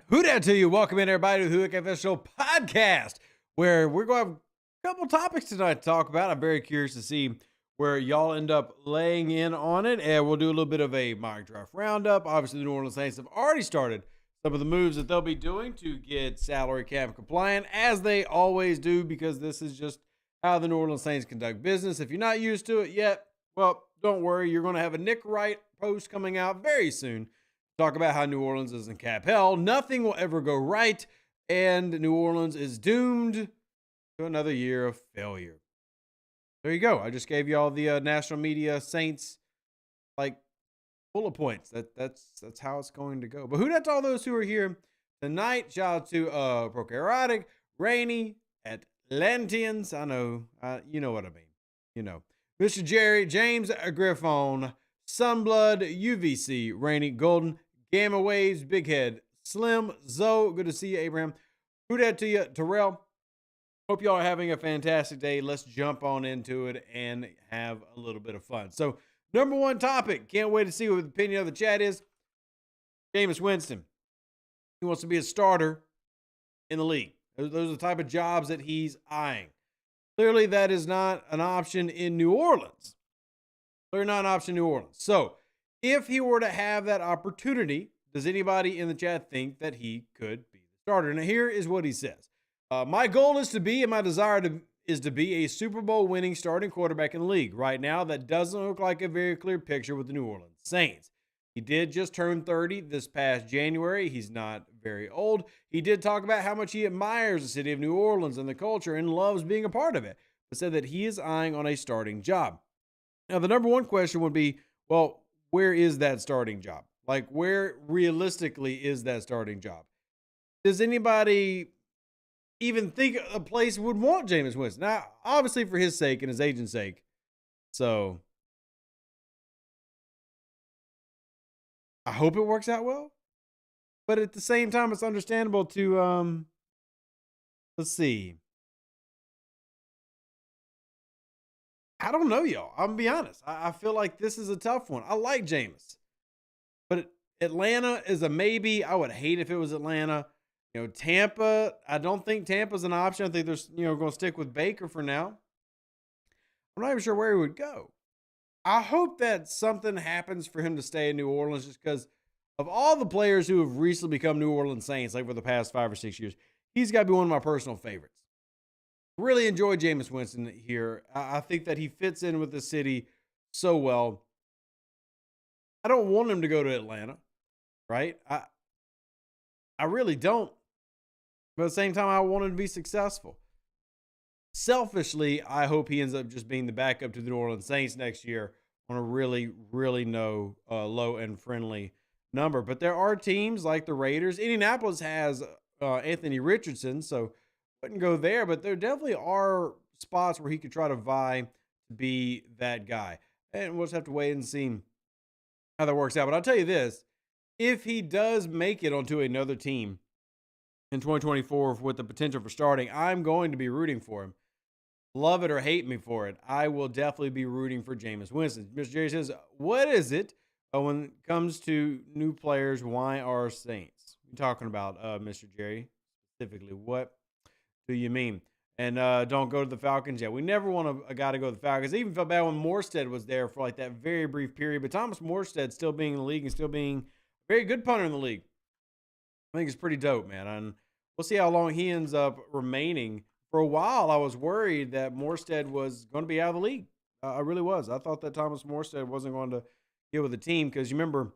Who dat to you? Welcome in, everybody, to the Who Confessional podcast, where we're going to have a couple topics tonight to talk about. I'm very curious to see where y'all end up laying in on it, and we'll do a little bit of a mock draft roundup. Obviously, the New Orleans Saints have already started some of the moves that they'll be doing to get salary cap compliant, as they always do, because this is just how the New Orleans Saints conduct business. If you're not used to it yet, well, don't worry. You're going to have a Nick Wright post coming out very soon. Talk about how New Orleans is in cap hell. Nothing will ever go right, and New Orleans is doomed to another year of failure. There you go. I just gave you all the national media Saints like bullet points. That's how it's going to go. But who that's all those who are here tonight? Shout out to Prokaryotic, Rainy, Atlanteans. I know, you know what I mean. You know, Mr. Jerry, James Griffon, Sunblood, UVC, Rainy, Golden, Gamma Waves, Big Head, Slim, Zoe, good to see you, Abraham. Who that to you, Terrell? Hope y'all are having a fantastic day. Let's jump on into it and have a little bit of fun. So, number one topic, can't wait to see what the opinion of the chat is. Jameis Winston. He wants to be a starter in the league. Those are the type of jobs that he's eyeing. Clearly, that is not an option in New Orleans. They're not an option in New Orleans. So, if he were to have that opportunity, does anybody in the chat think that he could be the starter? Now, here is what he says. My goal is to be, and my desire is to be a Super Bowl winning starting quarterback in the league. Right now, that doesn't look like a very clear picture with the New Orleans Saints. He did just turn 30 this past January. He's not very old. He did talk about how much he admires the city of New Orleans and the culture and loves being a part of it, but said that he is eyeing on a starting job. Now, the number one question would be, well, where is that starting job? Like, where realistically is that starting job? Does anybody even think a place would want Jameis Winston? Now, obviously for his sake and his agent's sake. So, I hope it works out well. But at the same time, it's understandable to, let's see. I don't know, y'all. I'm going to be honest. I feel like this is a tough one. I like Jameis. But Atlanta is a maybe. I would hate if it was Atlanta. You know, Tampa, I don't think Tampa's an option. I think they're, going to stick with Baker for now. I'm not even sure where he would go. I hope that something happens for him to stay in New Orleans, just because of all the players who have recently become New Orleans Saints, like for the past 5 or 6 years, he's got to be one of my personal favorites. Really enjoy Jameis Winston here. I think that he fits in with the city so well. I don't want him to go to Atlanta, right? I really don't. But at the same time, I want him to be successful. Selfishly, I hope he ends up just being the backup to the New Orleans Saints next year on a really, really low and friendly number. But there are teams like the Raiders. Indianapolis has Anthony Richardson, so wouldn't go there. But there definitely are spots where he could try to vie to be that guy. And we'll just have to wait and see how that works out. But I'll tell you this. If he does make it onto another team in 2024 with the potential for starting, I'm going to be rooting for him. Love it or hate me for it, I will definitely be rooting for Jameis Winston. Mr. Jerry says, what is it when it comes to new players, why are Saints? You're talking about, Mr. Jerry, specifically. What do you mean? And don't go to the Falcons. Yeah, we never want a guy to go to the Falcons. I even felt bad when Morstead was there for like that very brief period. But Thomas Morstead still being in the league and still being a very good punter in the league, I think it's pretty dope, man. And we'll see how long he ends up remaining. For a while, I was worried that Morstead was going to be out of the league. I really was. I thought that Thomas Morstead wasn't going to get with the team because you remember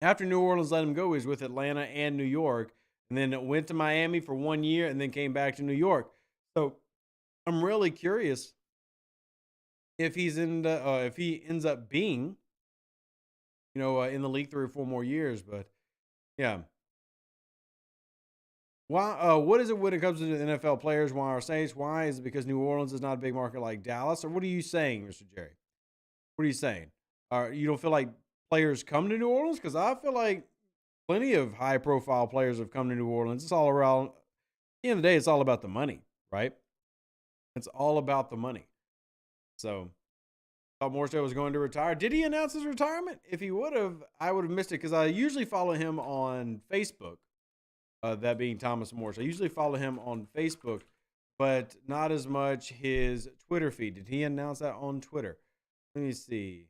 after New Orleans let him go, he was with Atlanta and New York, and then went to Miami for 1 year and then came back to New York. So I'm really curious if he ends up being, in the league 3 or 4 more years. But yeah. Why? What is it when it comes to the NFL players? Why are Saints? Why is it because New Orleans is not a big market like Dallas? Or what are you saying, Mr. Jerry? What are you saying? You don't feel like players come to New Orleans? Because I feel like plenty of high-profile players have come to New Orleans. It's all around. At the end of the day, it's all about the money, right? It's all about the money. So thought Morstead was going to retire. Did he announce his retirement? If he would have, I would have missed it because I usually follow him on Facebook. that being Thomas Morris. I usually follow him on Facebook, but not as much his Twitter feed. Did he announce that on Twitter? Let me see.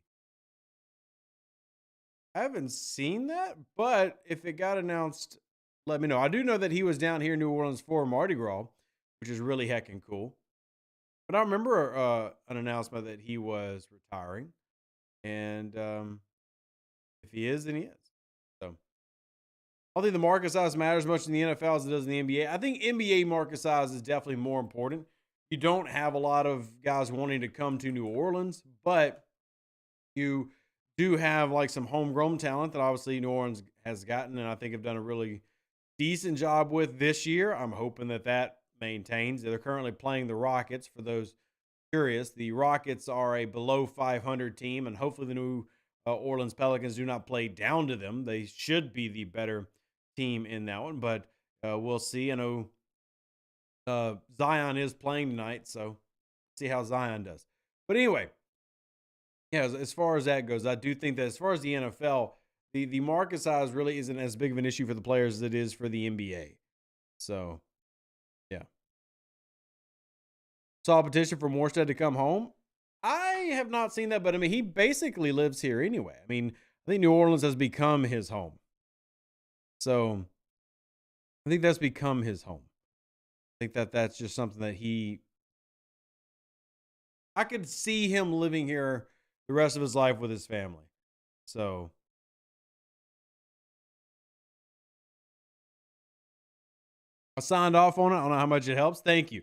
I haven't seen that, but if it got announced, let me know. I do know that he was down here in New Orleans for Mardi Gras, which is really heckin' cool. But I remember an announcement that he was retiring, and if he is, then he is. So I don't think the market size matters much in the NFL as it does in the NBA. I think NBA market size is definitely more important. You don't have a lot of guys wanting to come to New Orleans, but you do have like some homegrown talent that obviously New Orleans has gotten, and I think have done a really decent job with this year. I'm hoping that that maintains. They're currently playing the Rockets. For those curious, the Rockets are a below 500 team, and hopefully the New Orleans Pelicans do not play down to them. They should be the better team in that one, but we'll see. I know Zion is playing tonight, so see how Zion does. But anyway, yeah, as far as that goes, I do think that as far as the NFL, the market size really isn't as big of an issue for the players as it is for the NBA. So, yeah. Saw a petition for Morstead to come home. I have not seen that, but I mean, he basically lives here anyway. I mean, I think New Orleans has become his home. So, I think that's become his home. I think that that's just something that I could see him living here the rest of his life with his family. So, I signed off on it. I don't know how much it helps. Thank you.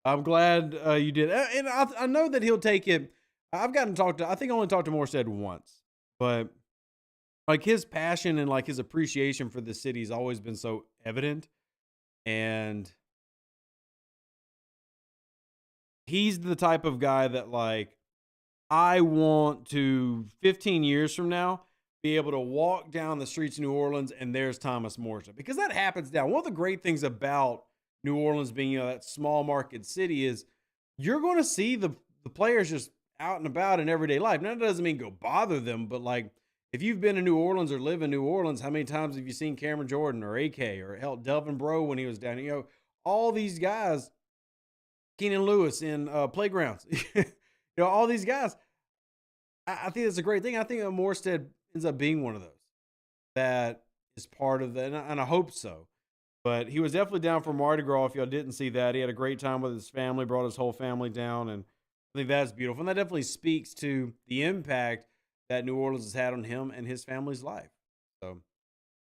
I'm glad you did. And I know that he'll take it. I've gotten to talk to, I think I only talked to Morstead once, but like his passion and like his appreciation for the city has always been so evident. And he's the type of guy that like, I want to 15 years from now be able to walk down the streets of New Orleans and there's Thomas Morstead, because that happens now. One of the great things about New Orleans being, that small market city is you're going to see the players just out and about in everyday life. Now, that doesn't mean go bother them, but like if you've been in New Orleans or live in New Orleans, how many times have you seen Cameron Jordan or AK or hell Delvin Breaux when he was down? All these guys, Keenan Lewis in playgrounds, all these guys. I think that's a great thing. I think Morstead ends up being one of those that is part of that, and I hope so. But he was definitely down for Mardi Gras. If y'all didn't see that, he had a great time with his family, brought his whole family down, and I think that's beautiful. And that definitely speaks to the impact that New Orleans has had on him and his family's life. So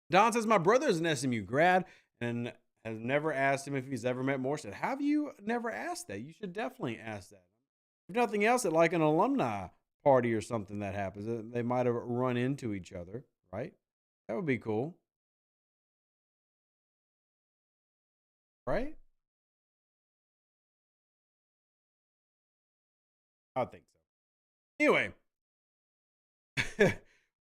Don says, my brother is an SMU grad and has never asked him if he's ever met Morstead. Have you never asked that? You should definitely ask that. If nothing else, at like an alumni party or something that happens, they might have run into each other, right? That would be cool. Right? I think so. Anyway,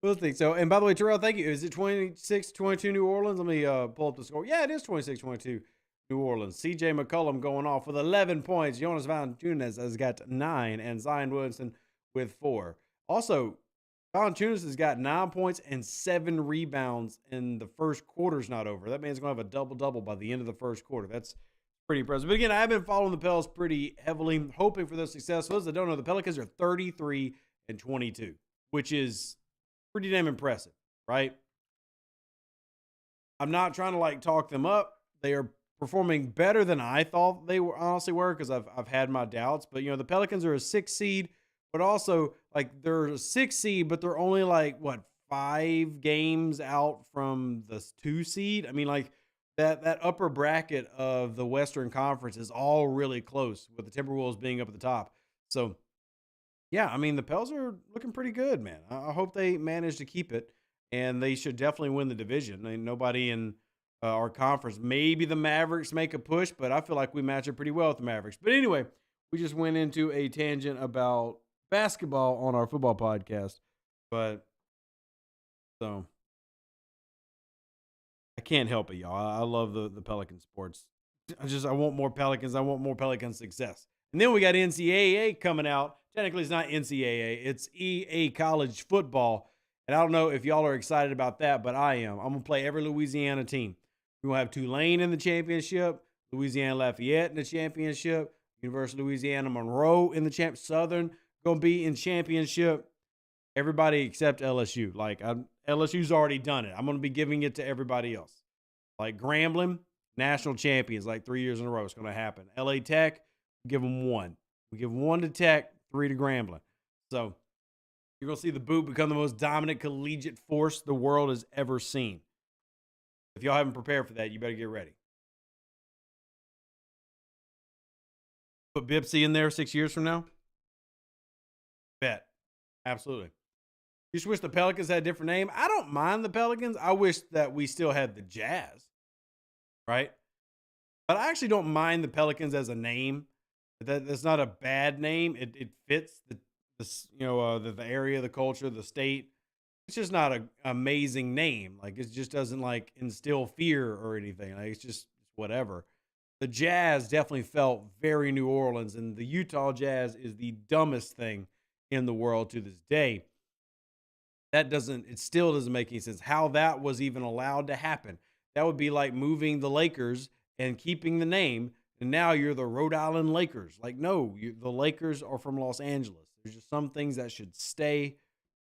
we'll think so. And by the way, Terrell, thank you. Is it 26-22 New Orleans? Let me pull up the score. Yeah, it is 26-22 New Orleans. CJ McCollum going off with 11 points. Jonas Valanciunas has got 9, and Zion Williamson with 4. Also, Valanciunas has got 9 points and 7 rebounds, and the first quarter's not over. That man's going to have a double-double by the end of the first quarter. That's pretty impressive. But again, I've been following the Pels pretty heavily, hoping for their success. For those that don't know, the Pelicans are 33-22, which is pretty damn impressive, right? I'm not trying to like talk them up. They are performing better than I thought they were honestly were, because I've had my doubts. But the Pelicans are a 6 seed, but also like they're a 6 seed, but they're only like 5 games out from the 2 seed. I mean, like that upper bracket of the Western Conference is all really close, with the Timberwolves being up at the top. So yeah, I mean, the Pels are looking pretty good, man. I hope they manage to keep it, and they should definitely win the division. I mean, nobody in our conference, maybe the Mavericks make a push, but I feel like we match up pretty well with the Mavericks. But anyway, we just went into a tangent about basketball on our football podcast. But so I can't help it, y'all. I love the Pelican sports. I want more Pelicans. I want more Pelican success. And then we got NCAA coming out. Technically, it's not NCAA. It's EA college football. And I don't know if y'all are excited about that, but I am. I'm going to play every Louisiana team. We're going to have Tulane in the championship, Louisiana Lafayette in the championship, University of Louisiana Monroe in the Southern going to be in championship. Everybody except LSU. Like, LSU's already done it. I'm going to be giving it to everybody else. Like Grambling, national champions, like 3 years in a row. It's going to happen. LA Tech, give them one. We give one to Tech, 3 to Grambling. So you're going to see the Boot become the most dominant collegiate force the world has ever seen. If y'all haven't prepared for that, you better get ready. Put Bipsy in there 6 years from now? Bet. Absolutely. You just wish the Pelicans had a different name. I don't mind the Pelicans. I wish that we still had the Jazz, right? But I actually don't mind the Pelicans as a name. That's not a bad name. It fits the area, the culture, the state. It's just not an amazing name. Like, it just doesn't like instill fear or anything. Like, it's just whatever. The Jazz definitely felt very New Orleans, and the Utah Jazz is the dumbest thing in the world to this day. It still doesn't make any sense how that was even allowed to happen. That would be like moving the Lakers and keeping the name, and now you're the Rhode Island Lakers. Like, no, the Lakers are from Los Angeles. There's just some things that should stay,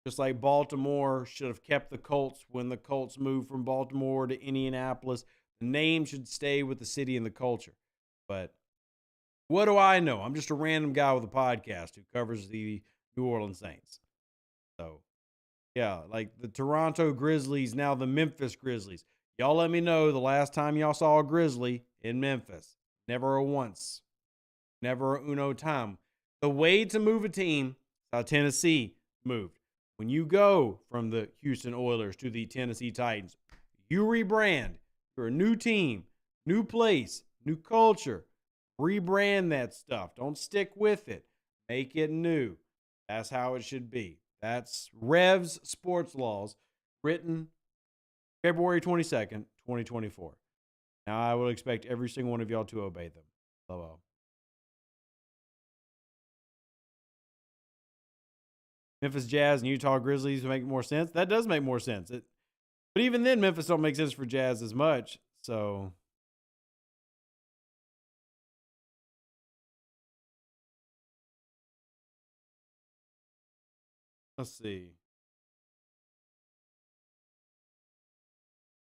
just like Baltimore should have kept the Colts when the Colts moved from Baltimore to Indianapolis. The name should stay with the city and the culture. But what do I know? I'm just a random guy with a podcast who covers the New Orleans Saints. So, yeah, like the Toronto Grizzlies, now the Memphis Grizzlies. Y'all let me know the last time y'all saw a Grizzly in Memphis. Never a once. Never a uno time. The way to move a team is how Tennessee moved. When you go from the Houston Oilers to the Tennessee Titans, you rebrand. You're a new team, new place, new culture. Rebrand that stuff. Don't stick with it. Make it new. That's how it should be. That's Revs Sports Laws, written February 22nd, 2024. Now, I will expect every single one of y'all to obey them. Hello. Memphis Jazz and Utah Grizzlies make more sense. That does make more sense. But even then, Memphis don't make sense for Jazz as much. So, let's see.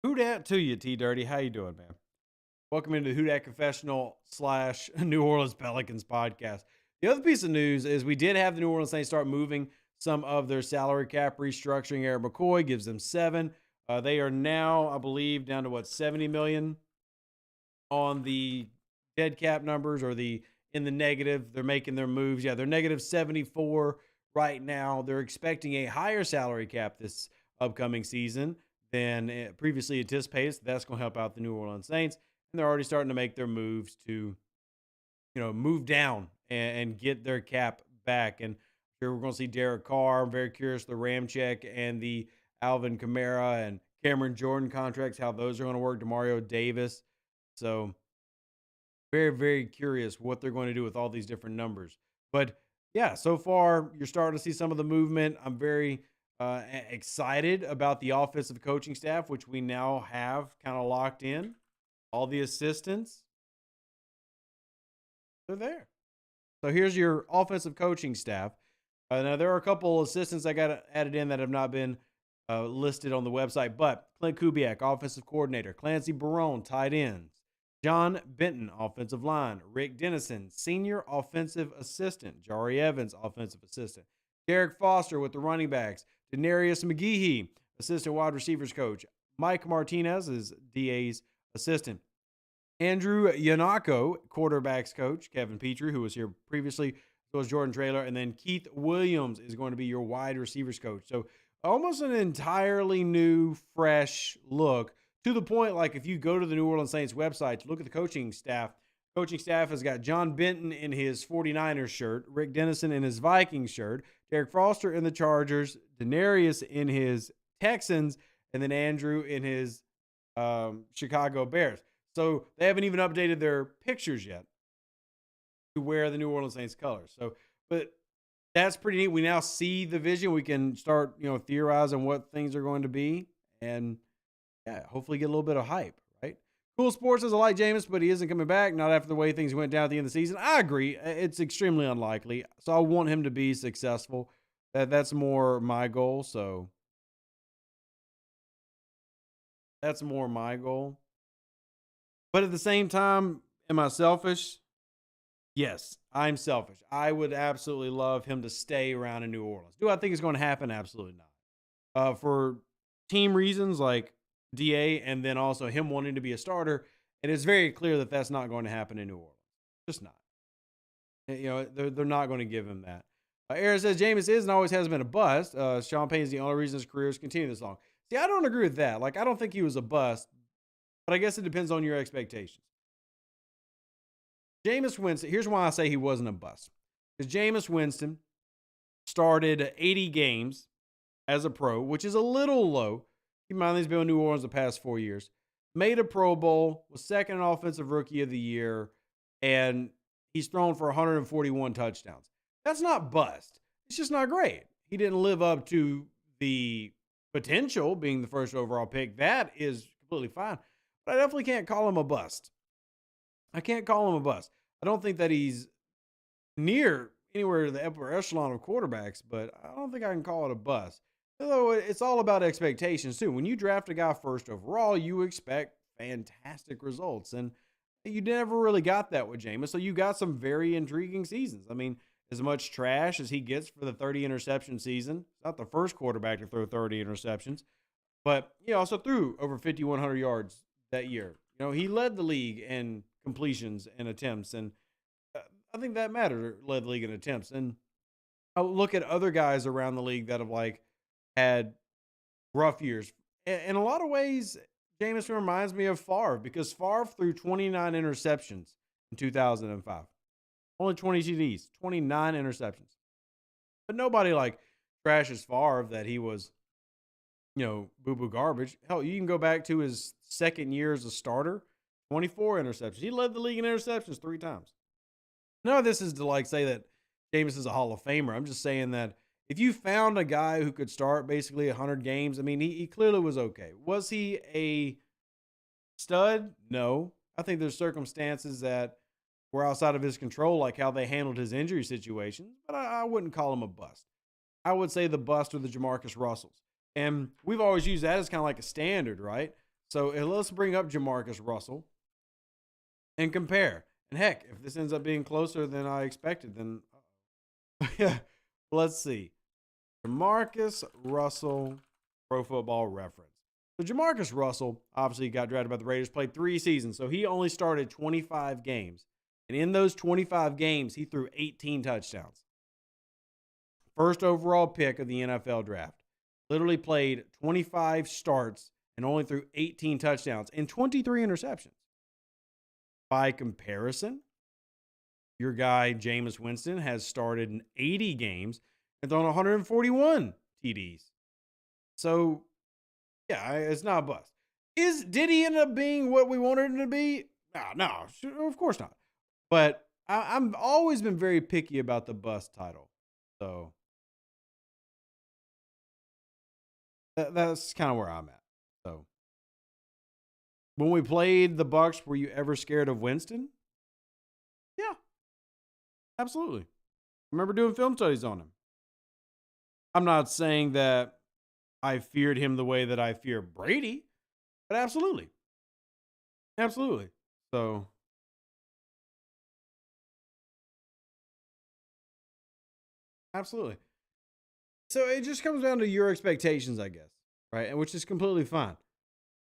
Who dat to you, T Dirty? How you doing, man? Welcome into the Who Dat Confessional / New Orleans Pelicans podcast. The other piece of news is we did have the New Orleans Saints start moving some of their salary cap restructuring. Eric McCoy gives them $7 million. They are now, I believe, down to $70 million on the dead cap numbers, or in the negative. They're making their moves. Yeah, they're negative 74 right now. They're expecting a higher salary cap this upcoming season than previously anticipated. So that's going to help out the New Orleans Saints. And they're already starting to make their moves to, move down and get their cap back. And here we're going to see Derek Carr. I'm very curious, the Ramczyk and the Alvin Kamara and Cameron Jordan contracts, how those are going to work. DeMario Davis. So very, very curious what they're going to do with all these different numbers. But yeah, so far you're starting to see some of the movement. I'm very excited about the offensive coaching staff, which we now have kind of locked in. All the assistants, they're there. So here's your offensive coaching staff. Now, there are a couple assistants that got added in that have not been listed on the website, but Clint Kubiak, offensive coordinator. Clancy Barone, tight ends. John Benton, offensive line. Rick Dennison, senior offensive assistant. Jari Evans, offensive assistant. Derek Foster with the running backs. Denarius McGehee, assistant wide receivers coach. Mike Martinez is DA's assistant. Andrew Yanako, quarterbacks coach. Kevin Petrie, who was here previously, so was Jordan Traylor. And then Keith Williams is going to be your wide receivers coach. So almost an entirely new, fresh look, to the point, like, if you go to the New Orleans Saints website to look at the coaching staff has got John Benton in his 49ers shirt, Rick Dennison in his Vikings shirt, Derek Foster in the Chargers, Denarius in his Texans, and then Andrew in his Chicago Bears. So they haven't even updated their pictures yet to wear the New Orleans Saints colors. So, but that's pretty neat. We now see the vision. We can start, theorizing what things are going to be, and yeah, hopefully get a little bit of hype, right? Cool Sports says, I like Jameis, but he isn't coming back. Not after the way things went down at the end of the season. I agree. It's extremely unlikely. So I want him to be successful. That's more my goal. So that's more my goal. But at the same time, am I selfish? Yes, I'm selfish. I would absolutely love him to stay around in New Orleans. Do I think it's going to happen? Absolutely not. For team reasons like DA and then also him wanting to be a starter, it is very clear that that's not going to happen in New Orleans. Just not. They're not going to give him that. Aaron says Jameis is and always has been a bust. Sean Payne is the only reason his career has continued this long. See, I don't agree with that. Like, I don't think he was a bust, but I guess it depends on your expectations. Jameis Winston, here's why I say he wasn't a bust. Because Jameis Winston started 80 games as a pro, which is a little low. Keep in mind he's been in New Orleans the past 4 years. Made a Pro Bowl, was second in Offensive Rookie of the Year, and he's thrown for 141 touchdowns. That's not bust. It's just not great. He didn't live up to the potential being the first overall pick. That is completely fine. But I definitely can't call him a bust. I can't call him a bust. I don't think that he's near anywhere to the upper echelon of quarterbacks, but I don't think I can call it a bust. Although it's all about expectations too. When you draft a guy first overall, you expect fantastic results. And you never really got that with Jameis. So you got some very intriguing seasons. I mean, as much trash as he gets for the 30 interception season, not the first quarterback to throw 30 interceptions, but he also threw over 5,100 yards that year. He led the league in completions and attempts. And I think that mattered, led the league in attempts. And I'll look at other guys around the league that have had rough years. In a lot of ways, Jameis reminds me of Favre because Favre threw 29 interceptions in 2005. Only 20 TDs, 29 interceptions. But nobody trashes Favre that he was, boo-boo garbage. Hell, you can go back to his second year as a starter, 24 interceptions. He led the league in interceptions 3 times. None of this is to say that Jameis is a Hall of Famer. I'm just saying that if you found a guy who could start basically 100 games, I mean, he clearly was okay. Was he a stud? No. I think there's circumstances that were outside of his control, like how they handled his injury situation, but I wouldn't call him a bust. I would say the bust are the Jamarcus Russells. And we've always used that as kind of like a standard, right? So let's bring up Jamarcus Russell and compare. And heck, if this ends up being closer than I expected, then yeah, let's see. Jamarcus Russell, Pro Football Reference. So Jamarcus Russell obviously got drafted by the Raiders, played 3 seasons, so he only started 25 games. And in those 25 games, he threw 18 touchdowns. First overall pick of the NFL draft. Literally played 25 starts and only threw 18 touchdowns and 23 interceptions. By comparison, your guy, Jameis Winston, has started in 80 games and thrown 141 TDs. So, yeah, it's not a bust. Did he end up being what we wanted him to be? No, of course not. But I've always been very picky about the bust title. So, that's kind of where I'm at. So, when we played the Bucs, were you ever scared of Winston? Yeah, absolutely. I remember doing film studies on him. I'm not saying that I feared him the way that I fear Brady, but absolutely. Absolutely. So, absolutely. So it just comes down to your expectations, I guess, right? And which is completely fine.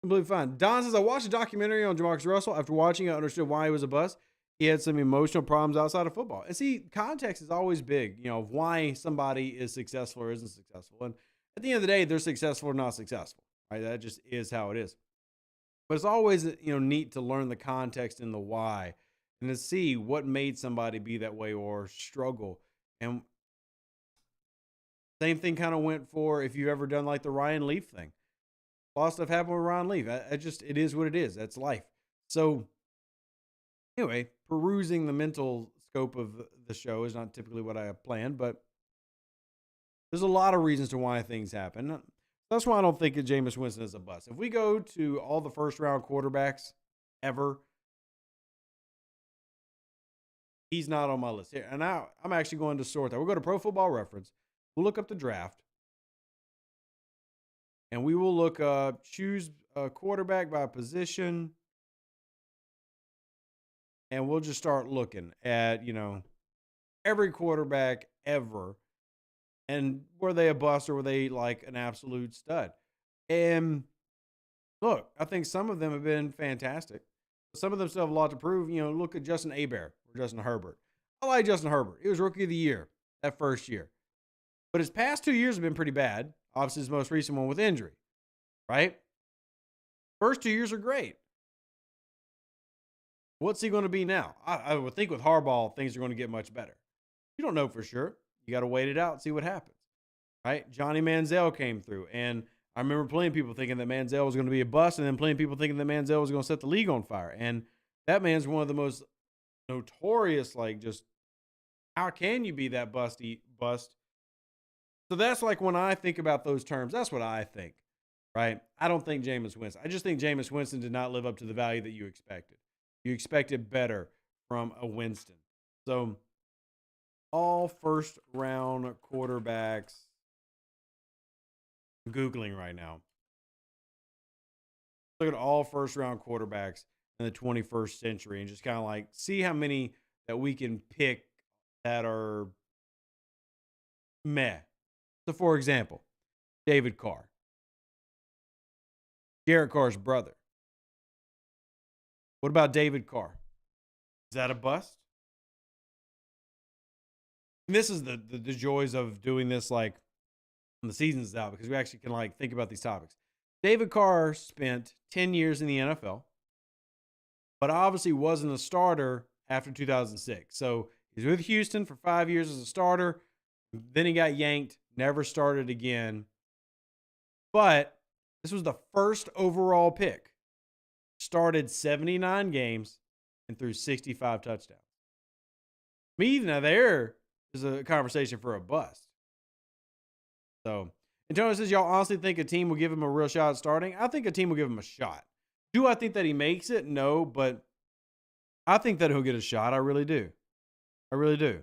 Completely fine. Don says, I watched a documentary on Jamarcus Russell. After watching it, I understood why he was a bust. He had some emotional problems outside of football. And see, context is always big, of why somebody is successful or isn't successful. And at the end of the day, they're successful or not successful, right? That just is how it is. But it's always, neat to learn the context and the why and to see what made somebody be that way or struggle. And same thing kind of went for if you've ever done like the Ryan Leaf thing. A lot of stuff happened with Ryan Leaf. It is what it is. That's life. So anyway, perusing the mental scope of the show is not typically what I have planned, but there's a lot of reasons to why things happen. That's why I don't think that Jameis Winston is a bust. If we go to all the first round quarterbacks ever. He's not on my list here. And now I'm actually going to sort that. We'll go to Pro Football Reference. We'll look up the draft. And we will look up, choose a quarterback by position. And we'll just start looking at, every quarterback ever. And were they a bust or were they like an absolute stud? And look, I think some of them have been fantastic. Some of them still have a lot to prove. Look at Justin Hebert or Justin Herbert. I like Justin Herbert. He was Rookie of the Year that first year. But his past 2 years have been pretty bad. Obviously, his most recent one with injury, right? First 2 years are great. What's he going to be now? I would think with Harbaugh, things are going to get much better. You don't know for sure. You got to wait it out and see what happens, right? Johnny Manziel came through, and I remember plenty of people thinking that Manziel was going to be a bust, and then plenty of people thinking that Manziel was going to set the league on fire. And that man's one of the most notorious, just how can you be that bust? So that's like when I think about those terms, that's what I think, right? I don't think Jameis Winston. I just think Jameis Winston did not live up to the value that you expected. You expected better from a Winston. So all first round quarterbacks. I'm Googling right now. Look at all first round quarterbacks in the 21st century and just kind of see how many that we can pick that are meh. So, for example, David Carr, Derek Carr's brother. What about David Carr? Is that a bust? And this is the joys of doing this when the season's out, because we actually can think about these topics. David Carr spent 10 years in the NFL, but obviously wasn't a starter after 2006. So he's with Houston for 5 years as a starter. Then he got yanked, never started again. But this was the first overall pick. Started 79 games and threw 65 touchdowns. Now there is a conversation for a bust. So, Antonio says, y'all honestly think a team will give him a real shot at starting? I think a team will give him a shot. Do I think that he makes it? No, but I think that he'll get a shot. I really do. I really do.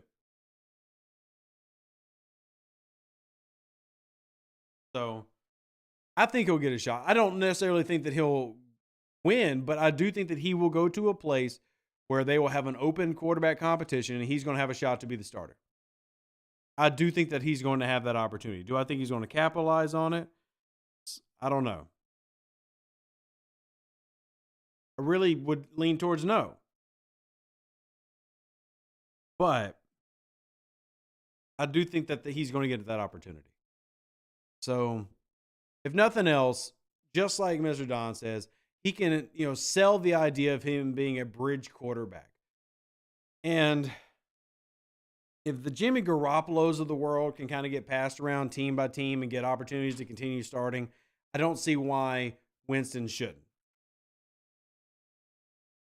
So, I think he'll get a shot. I don't necessarily think that he'll win, but I do think that he will go to a place where they will have an open quarterback competition and he's going to have a shot to be the starter. I do think that he's going to have that opportunity. Do I think he's going to capitalize on it? I don't know. I really would lean towards no. But I do think that he's going to get that opportunity. So, if nothing else, just like Mr. Don says, he can, sell the idea of him being a bridge quarterback. And if the Jimmy Garoppolos of the world can kind of get passed around team by team and get opportunities to continue starting, I don't see why Winston shouldn't.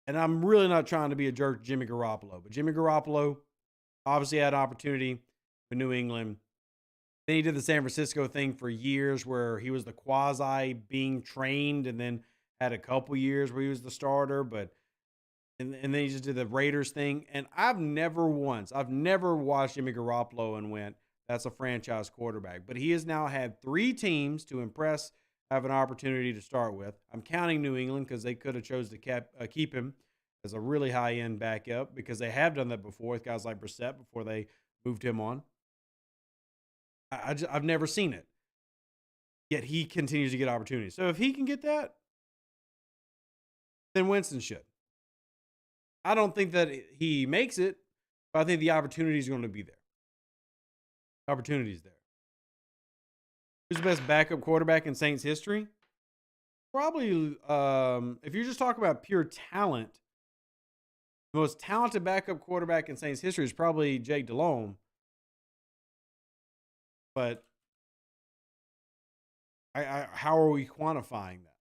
And I'm really not trying to be a jerk to Jimmy Garoppolo, but Jimmy Garoppolo obviously had an opportunity with New England. Then he did the San Francisco thing for years where he was the quasi being trained, and then had a couple years where he was the starter, and then he just did the Raiders thing. And I've never watched Jimmy Garoppolo and went, that's a franchise quarterback. But he has now had 3 teams to impress, have an opportunity to start with. I'm counting New England because they could have chose to keep him as a really high-end backup, because they have done that before with guys like Brissett before they moved him on. I've never seen it. Yet he continues to get opportunities. So if he can get that, then Winston should. I don't think that he makes it, but I think the opportunity is going to be there. Opportunity's there. Who's the best backup quarterback in Saints history? Probably, if you're just talking about pure talent, the most talented backup quarterback in Saints history is probably Jake Delhomme. But how are we quantifying that?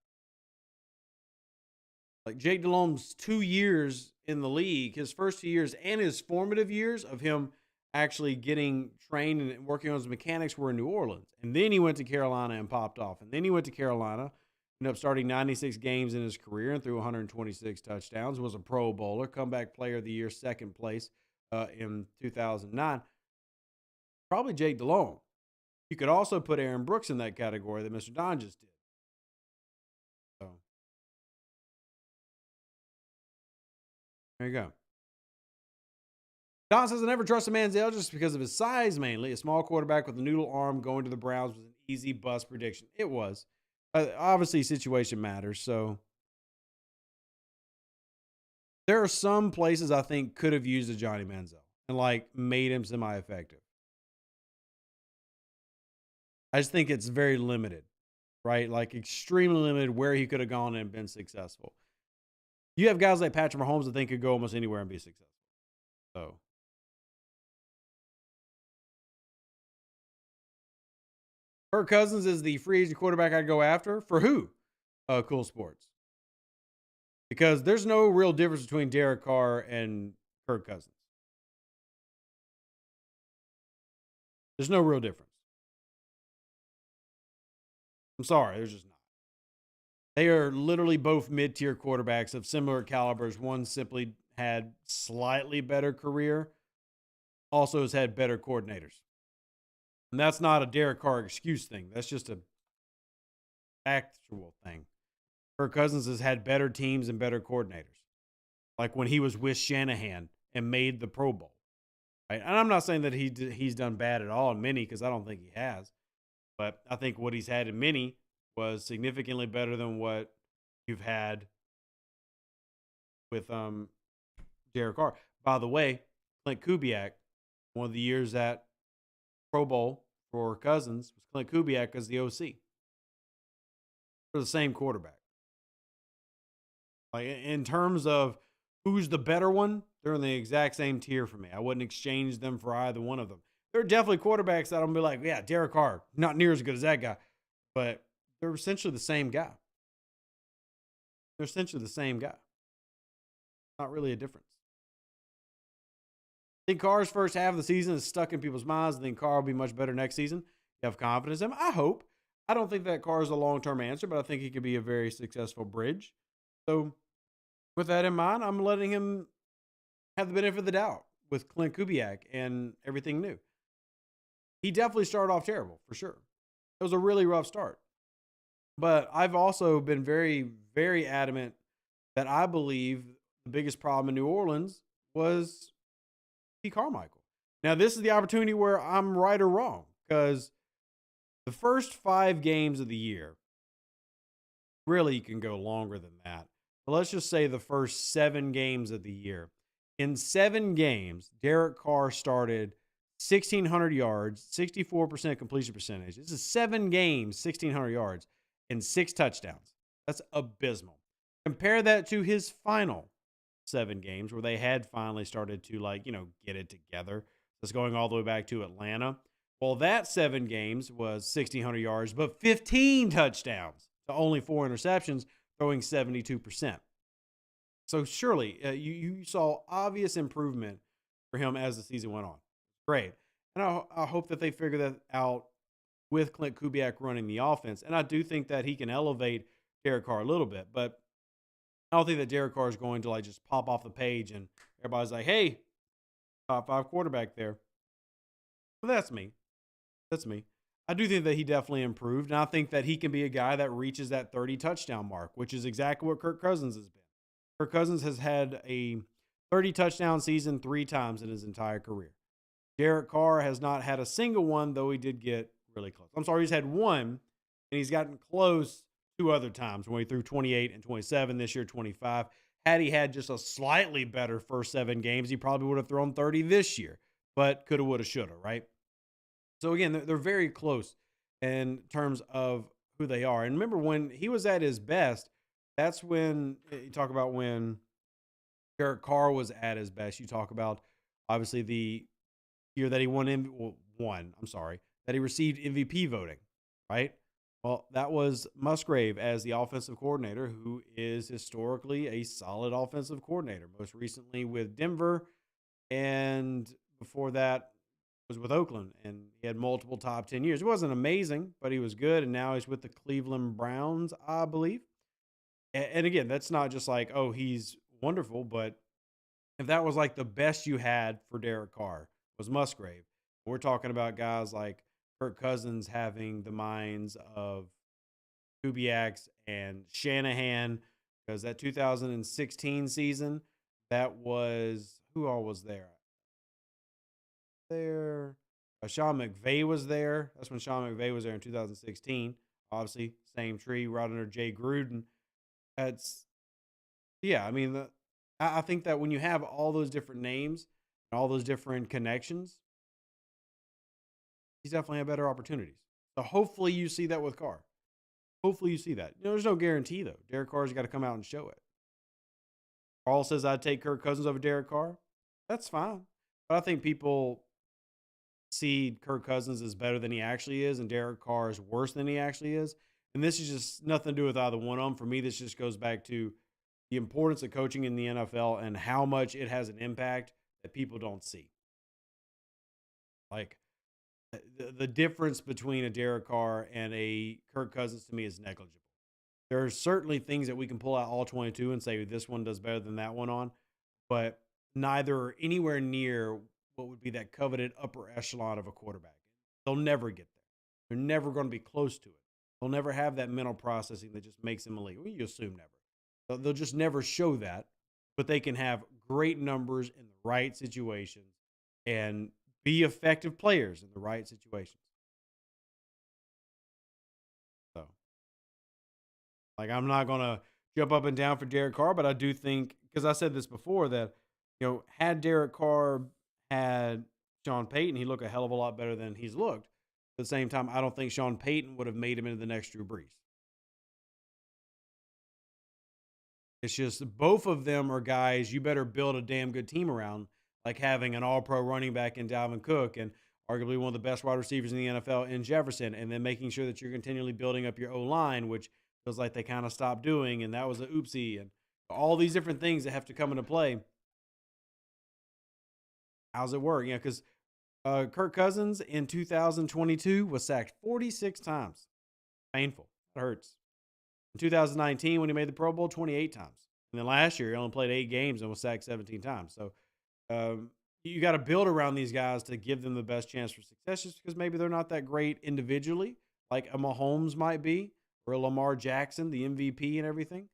Like Jake Delhomme's 2 years in the league, his first 2 years and his formative years of him actually getting trained and working on his mechanics were in New Orleans. And then he went to Carolina and popped off. And then he went to Carolina, Ended up starting 96 games in his career and threw 126 touchdowns. Was a Pro Bowler, comeback player of the year, second place in 2009. Probably Jake Delhomme. You could also put Aaron Brooks in that category that Mr. Don just did. So there you go. Don says, I never trusted Manziel just because of his size mainly. A small quarterback with a noodle arm going to the Browns was an easy bust prediction. It was. Obviously, situation matters. So there are some places I think could have used a Johnny Manziel and like made him semi-effective. I just think it's very limited, right? Like extremely limited where he could have gone and been successful. You have guys like Patrick Mahomes that think could go almost anywhere and be successful. So Kirk Cousins is the free agent quarterback I'd go after. For who? Cool Sports. Because there's no real difference between Derek Carr and Kirk Cousins. There's no real difference. I'm sorry, there's just not. They are literally both mid-tier quarterbacks of similar calibers. One simply had slightly better career, also has had better coordinators. And that's not a Derek Carr excuse thing. That's just a actual thing. Kirk Cousins has had better teams and better coordinators. Like when he was with Shanahan and made the Pro Bowl. Right? And I'm not saying that he's done bad at all in many, because I don't think he has. But I think what he's had in many was significantly better than what you've had with Derek Carr. By the way, Clint Kubiak, one of the years at Pro Bowl for Cousins was Clint Kubiak as the OC for the same quarterback. Like in terms of who's the better one, they're in the exact same tier for me. I wouldn't exchange them for either one of them. There are definitely quarterbacks that I'll be like, yeah, Derek Carr, not near as good as that guy, but they're essentially the same guy. They're essentially the same guy. Not really a difference. I think Carr's first half of the season is stuck in people's minds. I think Carr will be much better next season. You have confidence in him. I hope. I don't think that Carr is a long-term answer, but I think he could be a very successful bridge. So with that in mind, I'm letting him have the benefit of the doubt with Clint Kubiak and everything new. He definitely started off terrible, for sure. It was a really rough start. But I've also been very, very adamant that I believe the biggest problem in New Orleans was P. Carmichael. Now, this is the opportunity where I'm right or wrong, because the first 5 games of the year, really you can go longer than that, but let's just say the first 7 games of the year. In 7 games, Derek Carr started 1,600 yards, 64% completion percentage. This is 7 games, 1,600 yards, and 6 touchdowns. That's abysmal. Compare that to his final 7 games where they had finally started to get it together. That's going all the way back to Atlanta. Well, that 7 games was 1,600 yards, but 15 touchdowns to only 4 interceptions, throwing 72%. So surely you saw obvious improvement for him as the season went on. Great. And I hope that they figure that out with Clint Kubiak running the offense. And I do think that he can elevate Derek Carr a little bit, but I don't think that Derek Carr is going to just pop off the page and everybody's like, hey, top 5 quarterback there. But that's me. That's me. I do think that he definitely improved, and I think that he can be a guy that reaches that 30 touchdown mark, which is exactly what Kirk Cousins has been. Kirk Cousins has had a 30 touchdown season 3 times in his entire career. Derek Carr has not had a single one, though he did get really close. I'm sorry, he's had one, and he's gotten close 2 other times when he threw 28 and 27, this year 25. Had he had just a slightly better first 7 games, he probably would have thrown 30 this year, but coulda, woulda, shoulda, right? So again, they're very close in terms of who they are. And remember, when he was at his best, that's when you talk about when Derek Carr was at his best. You talk about obviously the year that he that he received MVP voting, right? Well, that was Musgrave as the offensive coordinator, who is historically a solid offensive coordinator, most recently with Denver. And before that, was with Oakland, and he had multiple top 10 years. It wasn't amazing, but he was good. And now he's with the Cleveland Browns, I believe. And again, that's not just like, oh, he's wonderful, but if that was like the best you had for Derek Carr was Musgrave, we're talking about guys like Kirk Cousins having the minds of Kubiaks and Shanahan, because that 2016 season, that was who all was there? There, Sean McVay was there. That's when Sean McVay was there in 2016. Obviously, same tree right under Jay Gruden. That's yeah. I mean, I think that when you have all those different names and all those different connections, he's definitely had better opportunities. So hopefully you see that with Carr. Hopefully you see that. There's no guarantee though. Derek Carr's got to come out and show it. Carl says I'd take Kirk Cousins over Derek Carr. That's fine. But I think people see Kirk Cousins as better than he actually is, and Derek Carr is worse than he actually is. And this is just nothing to do with either one of them. For me, this just goes back to the importance of coaching in the NFL and how much it has an impact that people don't see. Like the difference between a Derek Carr and a Kirk Cousins to me is negligible. There are certainly things that we can pull out all 22 and say this one does better than that one on, but neither are anywhere near what would be that coveted upper echelon of a quarterback. They'll never get there. They're never going to be close to it. They'll never have that mental processing that just makes them elite. Well, you assume never. They'll just never show that, but they can have great numbers in the right situations and be effective players in the right situations. So, like, I'm not going to jump up and down for Derek Carr, but I do think, because I said this before, that, had Derek Carr had Sean Payton, he looked a hell of a lot better than he's looked. At the same time, I don't think Sean Payton would have made him into the next Drew Brees. It's just both of them are guys you better build a damn good team around, like having an all-pro running back in Dalvin Cook and arguably one of the best wide receivers in the NFL in Jefferson, and then making sure that you're continually building up your O-line, which feels like they kind of stopped doing, and that was an oopsie, and all these different things that have to come into play. How's it work? Because Kirk Cousins in 2022 was sacked 46 times. Painful. It hurts. In 2019, when he made the Pro Bowl, 28 times. And then last year, he only played 8 games and was sacked 17 times. So you got to build around these guys to give them the best chance for success, just because maybe they're not that great individually, like a Mahomes might be, or a Lamar Jackson, the MVP and everything.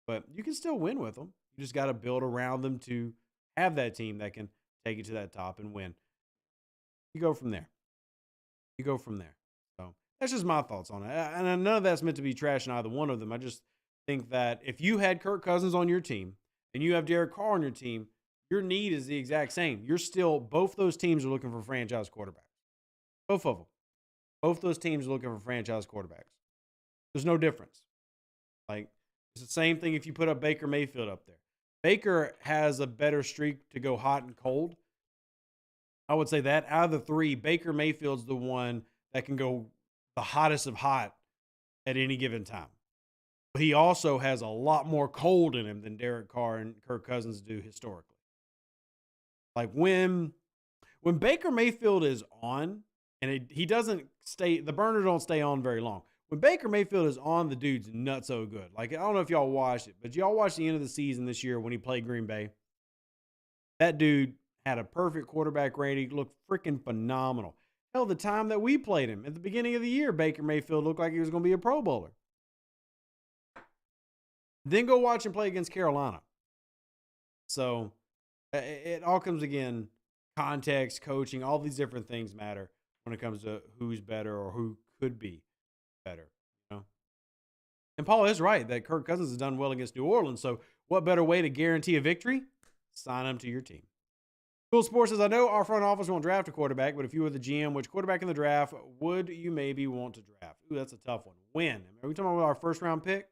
But you can still win with them. You just got to build around them to have that team that can take you to that top and win. You go from there. So that's just my thoughts on it. And none of that's meant to be trashing either one of them. I just think that if you had Kirk Cousins on your team and you have Derek Carr on your team, your need is the exact same. Both those teams are looking for franchise quarterbacks. Both of them. Both those teams are looking for franchise quarterbacks. There's no difference. Like, it's the same thing if you put up Baker Mayfield up there. Baker has a better streak to go hot and cold. I would say that out of the three, Baker Mayfield's the one that can go the hottest of hot at any given time. But he also has a lot more cold in him than Derek Carr and Kirk Cousins do historically. Like when Baker Mayfield is on, and he doesn't stay, the burners don't stay on very long. When Baker Mayfield is on, the dude's not so good. Like, I don't know if y'all watched it, but y'all watched the end of the season this year when he played Green Bay. That dude had a perfect quarterback rating, looked freaking phenomenal. Hell, the time that we played him at the beginning of the year, Baker Mayfield looked like he was going to be a Pro Bowler. Then go watch him play against Carolina. So it all comes again, context, coaching, all these different things matter when it comes to who's better or who could be better. And Paul is right that Kirk Cousins has done well against New Orleans. So what better way to guarantee a victory? Sign him to your team. Cool Sports says, I know our front office won't draft a quarterback, but if you were the GM, which quarterback in the draft would you maybe want to draft? Ooh, that's a tough one. When? Are we talking about our first round pick?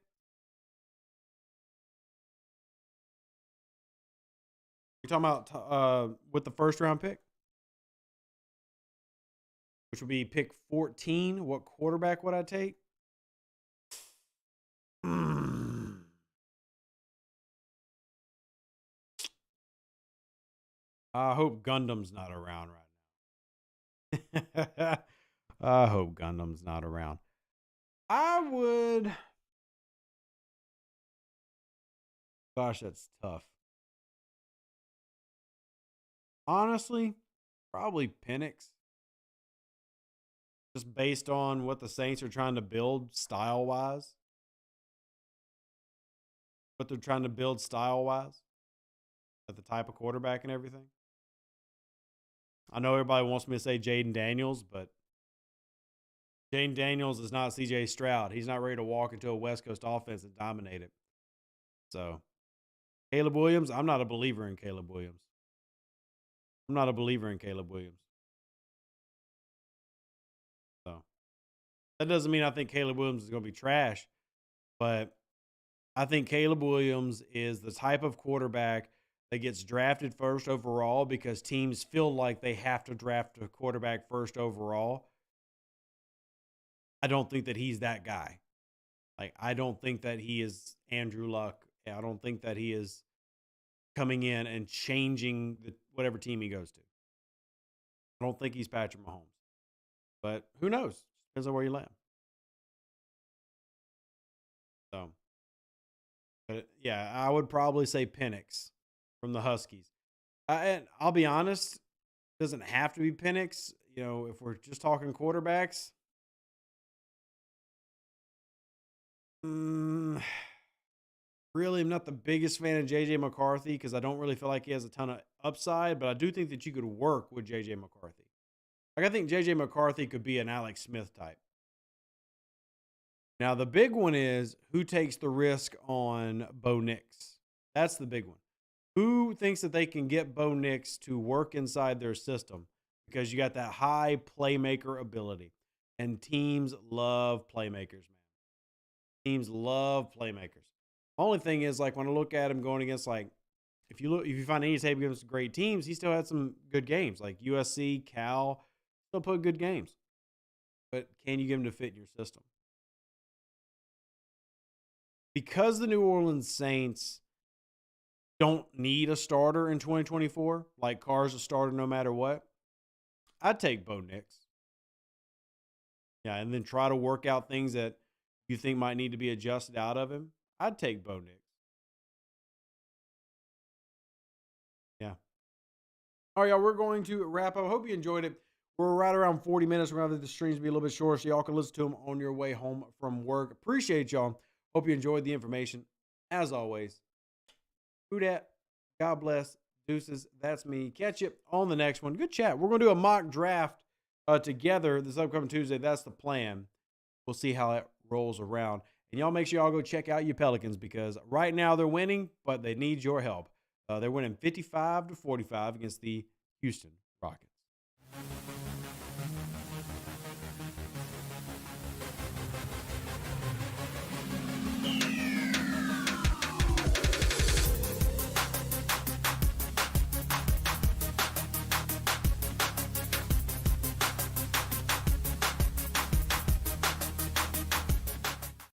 You're talking about with the first round pick? Which would be pick 14. What quarterback would I take? I hope Gundam's not around right now. I hope Gundam's not around. I would. Gosh, that's tough. Honestly, probably Penix. Just based on what the Saints are trying to build style wise. What they're trying to build style wise. At the type of quarterback and everything. I know everybody wants me to say Jaden Daniels, but Jaden Daniels is not CJ Stroud. He's not ready to walk into a West Coast offense and dominate it. So, Caleb Williams, I'm not a believer in Caleb Williams. I'm not a believer in Caleb Williams. So, that doesn't mean I think Caleb Williams is going to be trash, but I think Caleb Williams is the type of quarterback that gets drafted first overall because teams feel like they have to draft a quarterback first overall. I don't think that he's that guy. Like, I don't think that he is Andrew Luck. I don't think that he is coming in and changing whatever team he goes to. I don't think he's Patrick Mahomes. But who knows? Depends on where you land. So, but yeah, I would probably say Penix from the Huskies. And I'll be honest, it doesn't have to be Penix. You know, if we're just talking quarterbacks, really, I'm not the biggest fan of J.J. McCarthy because I don't really feel like he has a ton of upside, but I do think that you could work with J.J. McCarthy. Like, I think J.J. McCarthy could be an Alex Smith type. Now, the big one is who takes the risk on Bo Nix? That's the big one. Who thinks that they can get Bo Nix to work inside their system? Because you got that high playmaker ability. And teams love playmakers, man. Teams love playmakers. Only thing is, like, when I look at him going against, like, if you find any tape against great teams, he still had some good games. Like USC, Cal, still put good games. But can you get him to fit in your system? Because the New Orleans Saints don't need a starter in 2024, like Carr's a starter no matter what, I'd take Bo Nix. Yeah, and then try to work out things that you think might need to be adjusted out of him. I'd take Bo Nix. Yeah. All right, y'all, we're going to wrap up. I hope you enjoyed it. We're right around 40 minutes. We're going to have the streams be a little bit shorter so y'all can listen to them on your way home from work. Appreciate y'all. Hope you enjoyed the information. As always, who dat? God bless. Deuces. That's me. Catch you on the next one. Good chat. We're going to do a mock draft together this upcoming Tuesday. That's the plan. We'll see how it rolls around. And y'all make sure y'all go check out your Pelicans because right now they're winning, but they need your help. They're winning 55-45 against the Houston Rockets.